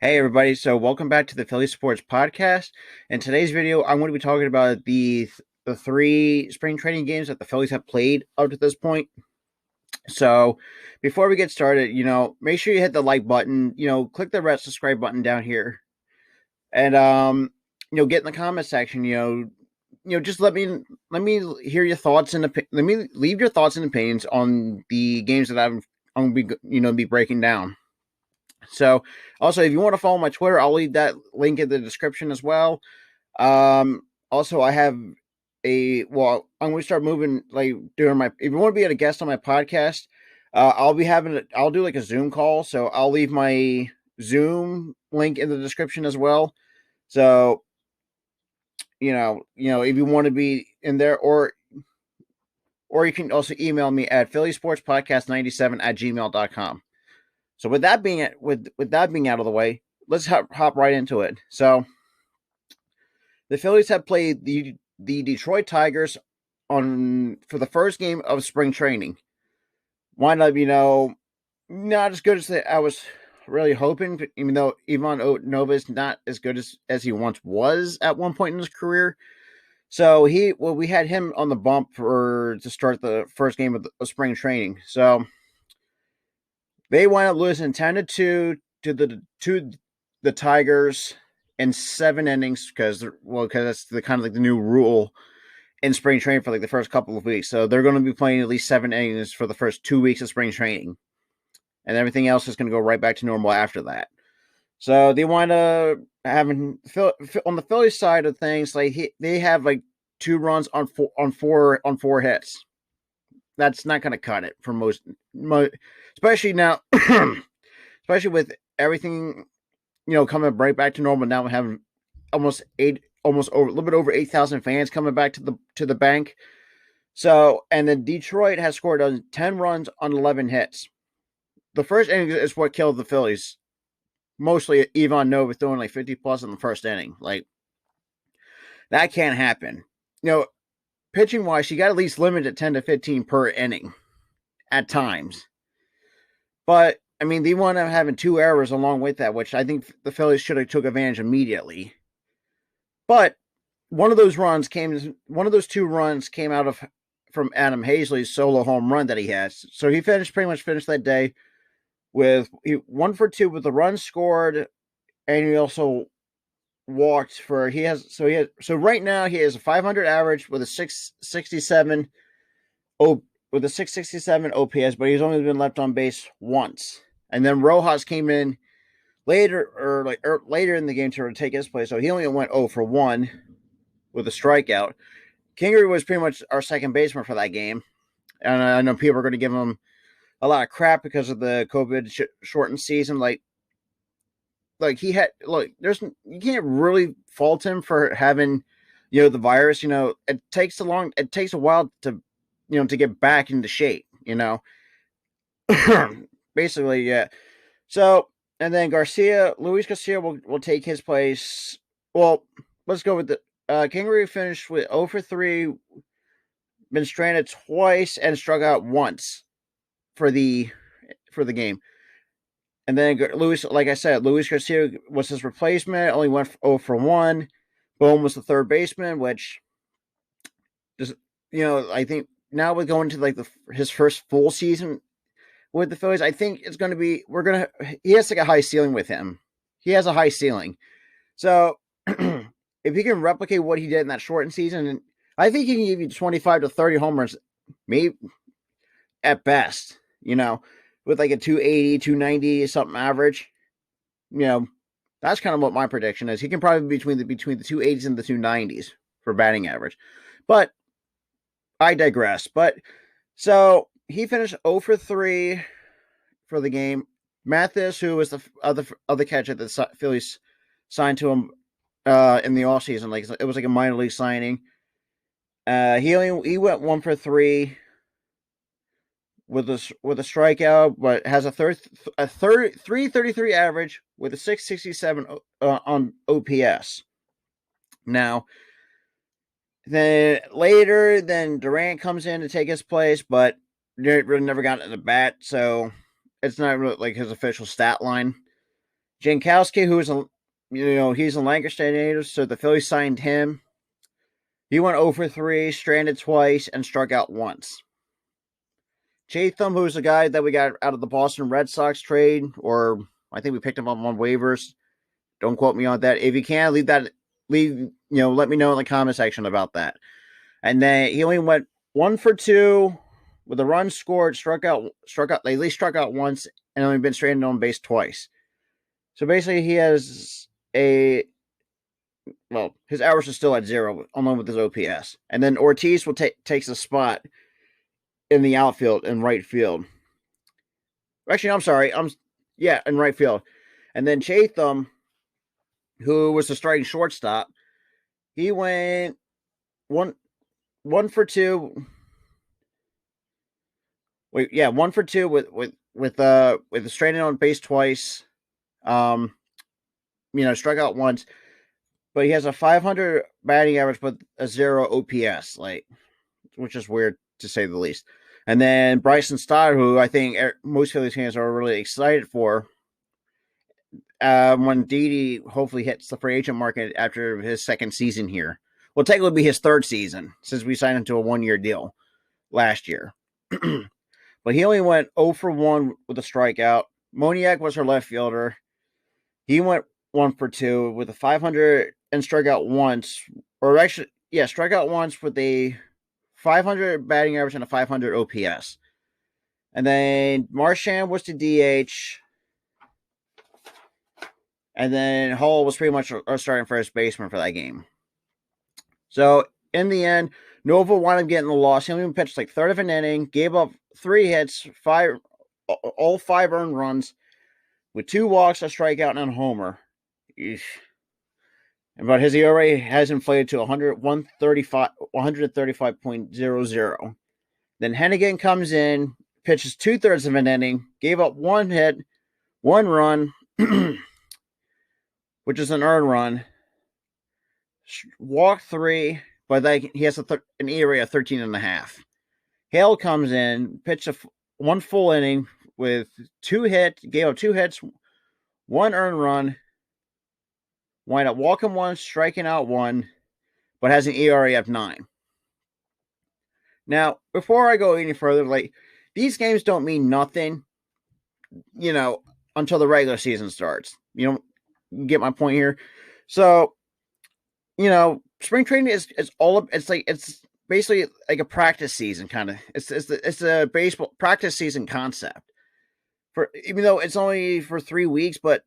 Hey everybody, so welcome back to the Philly Sports Podcast. In today's video, I'm going to be talking about the three spring training games that the Phillies have played up to this point. So, before we get started, make sure you hit the like button, click the red subscribe button down here. And get in the comment section, just let me hear your thoughts and let me leave your thoughts and opinions on the games that I'm going to be breaking down. So, also, if you want to follow my Twitter, I'll leave that link in the description as well. Also, I have I'm going to start moving like doing my. If you want to be a guest on my podcast, I'll do like a Zoom call. So I'll leave my Zoom link in the description as well. So, if you want to be in there, or you can also email me at phillysportspodcast97@gmail.com. So with that being out of the way, let's hop right into it. So the Phillies have played the Detroit Tigers for the first game of spring training. Wind up, not as good as I was really hoping. Even though Ivan Nova is not as good as he once was at one point in his career. So we had him on the bump to start the first game of spring training. So they wind up losing 10-2 to the Tigers in 7 innings because that's the kind of like the new rule in spring training for like the first couple of weeks. So they're going to be playing at least 7 innings for the first 2 weeks of spring training, and everything else is going to go right back to normal after that. So they wind up having on the Phillies side of things, like they have like 2 runs on four hits. That's not going to cut it for most, especially now, especially with everything, coming right back to normal. Now we're having a little bit over 8,000 fans coming back to the bank. So, and then Detroit has scored 10 runs on 11 hits. The first inning is what killed the Phillies. Mostly Ivan Nova throwing like 50 plus in the first inning. Like, that can't happen. Pitching wise, you got at least limited 10 to 15 per inning at times. But I mean, they wound up having 2 errors along with that, which I think the Phillies should have took advantage immediately. But one of those 2 runs came from Adam Hazley's solo home run that he has. So he pretty much finished that day with 1 for 2 with the run scored, and he also walked for so right now he has a 500 average with a 667 OPS, but he's only been left on base once. And then Rojas came in later in the game to take his place, so he only went 0 for 1 with a strikeout. Kingery was pretty much our second baseman for that game, and I know people are going to give him a lot of crap because of the COVID shortened season. Like he had, you can't really fault him for having, the virus. It takes a while to, to get back into shape. Basically, yeah. So, and then Luis Garcia will take his place. Well, let's go with the Kingery finished with 0 for 3, been stranded twice, and struck out once for the game. And then Luis Garcia was his replacement, only went 0 for 1. Bohm was the third baseman, which just, I think now we're going to like his first full season with the Phillies. I think it's going to be, he has like a high ceiling with him. He has a high ceiling. So if he can replicate what he did in that shortened season, I think he can give you 25 to 30 homers, maybe at best, with like a 280, 290 something average. That's kind of what my prediction is. He can probably be between the 280s and the 290s for batting average. But I digress. But so he finished 0 for 3 for the game. Mathis, who was the other catcher that the Phillies signed to him in the offseason, like it was like a minor league signing. He went 1 for 3 with a strikeout, but has a 333 average with a 667 on OPS. Now, then Durant comes in to take his place, but really never got in the bat, so it's not really like his official stat line. Jankowski, he's a Lancaster native, so the Phillies signed him. He went 0 for 3, stranded twice, and struck out once. Chatham, who's a guy that we got out of the Boston Red Sox trade, or I think we picked him up on waivers. Don't quote me on that. If you can, let me know in the comment section about that. And then he only went 1 for 2 with a run scored, struck out, they at least struck out once, and only been stranded on base twice. So basically, he has his average is still at 0, along with his OPS. And then Ortiz takes a spot in the outfield in right field. Actually, I'm sorry. In right field. And then Chatham, who was the starting shortstop, he went one for 2. Wait, yeah, 1 for 2 with the stranded on base twice. Struck out once, but he has a 500 batting average but a 0 OPS, which is weird to say the least. And then Bryson Stott, who I think most Phillies fans are really excited for, when Didi hopefully hits the free agent market after his second season here. Well, technically it'll be his third season since we signed him to a 1-year deal last year. But he only went 0 for 1 with a strikeout. Moniak was her left fielder. He went 1 for 2 with a 500 and struck out once. Struck out once with a 500 batting average and a 500 OPS. And then Marchand was the DH. And then Hall was pretty much our starting first baseman for that game. So, in the end, Nova wound up getting the loss. He only pitched third of an inning, gave up 3 hits, all 5 earned runs, with 2 walks, a strikeout, and a homer. Eesh. But his ERA has inflated to 135.00. Then Hennigan comes in, pitches 2/3 of an inning, gave up 1 hit, 1 run, which is an earned run, walked 3, but he has an ERA of 13.5. Hale comes in, pitched 1 full inning with 2 hits, gave up 2 hits, 1 earned run, wind up walking 1, striking out 1, but has an ERA of 9. Now, before I go any further, these games don't mean nothing, until the regular season starts. You get my point here. So, spring training is it's basically like a practice season kind of. It's a baseball practice season concept. Even though it's only for 3 weeks, but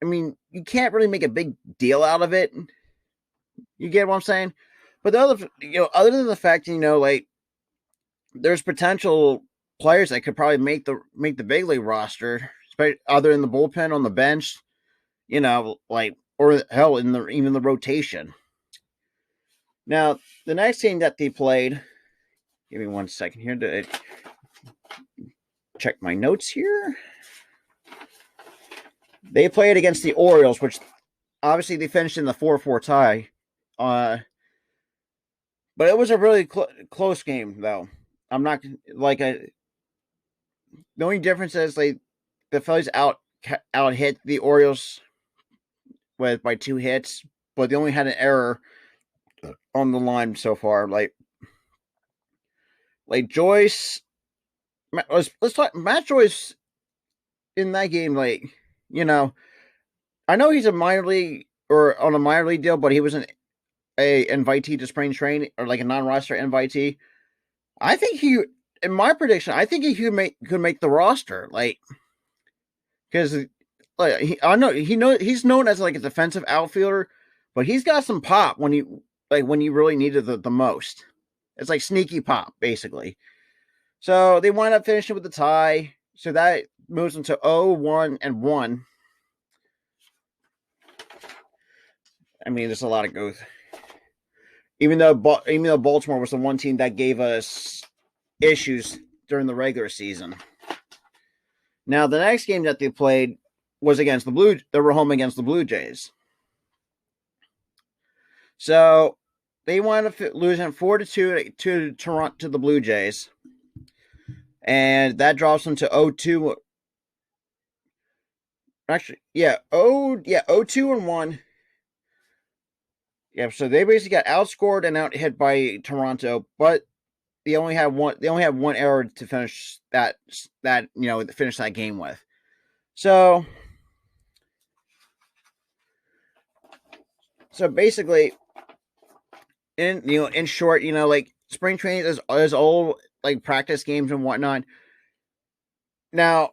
I mean, you can't really make a big deal out of it. You get what I'm saying? But other than the fact, there's potential players that could probably make the big league roster, other than the bullpen, on the bench, or hell, even the rotation. Now, the next game that they played, give me 1 second here to check my notes here. They played against the Orioles, which obviously they finished in the 4-4 tie. But it was a really close game, though. I'm not the only difference is the Phillies out hit the Orioles by 2 hits, but they only had an error on the line so far. Joyce, let's talk Matt Joyce in that game. I know he's a minor league or on a minor league deal, but he was an invitee to spring training, or a non-roster invitee. I think in my prediction, I think he could make the roster, because he's known as a defensive outfielder, but he's got some pop when you really needed the most. It's sneaky pop, basically. So they wind up finishing with the tie, so that moves them to 0-1-1. I mean, there's a lot of growth. Even though Baltimore was the one team that gave us issues during the regular season. Now, the next game that they played was against they were home against the Blue Jays. So they wound up losing 4-2 to Toronto, to the Blue Jays. And that drops them to 0-2. Actually, yeah, 0-2-1. Yeah, so they basically got outscored and out hit by Toronto, but they only had one. They only had one error to finish finish that game with. So basically, in short, like spring training is all like practice games and whatnot. Now,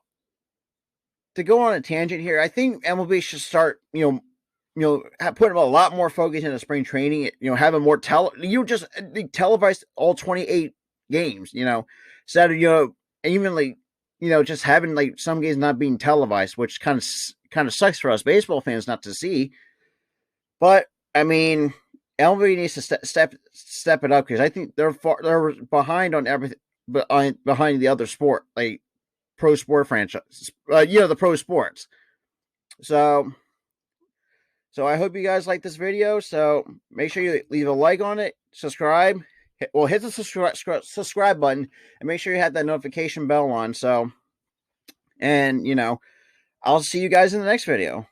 to go on a tangent here, I think MLB should start putting a lot more focus into spring training. Having more just televise all 28 games. Instead of even like just having like some games not being televised, which kind of sucks for us baseball fans not to see. But I mean, MLB needs to step it up because I think they're behind on everything, but behind the other sport like pro sport franchise. The pro sports. So I hope you guys like this video. So make sure you leave a like on it, subscribe. Hit the subscribe button, and make sure you have that notification bell on. So, and I'll see you guys in the next video.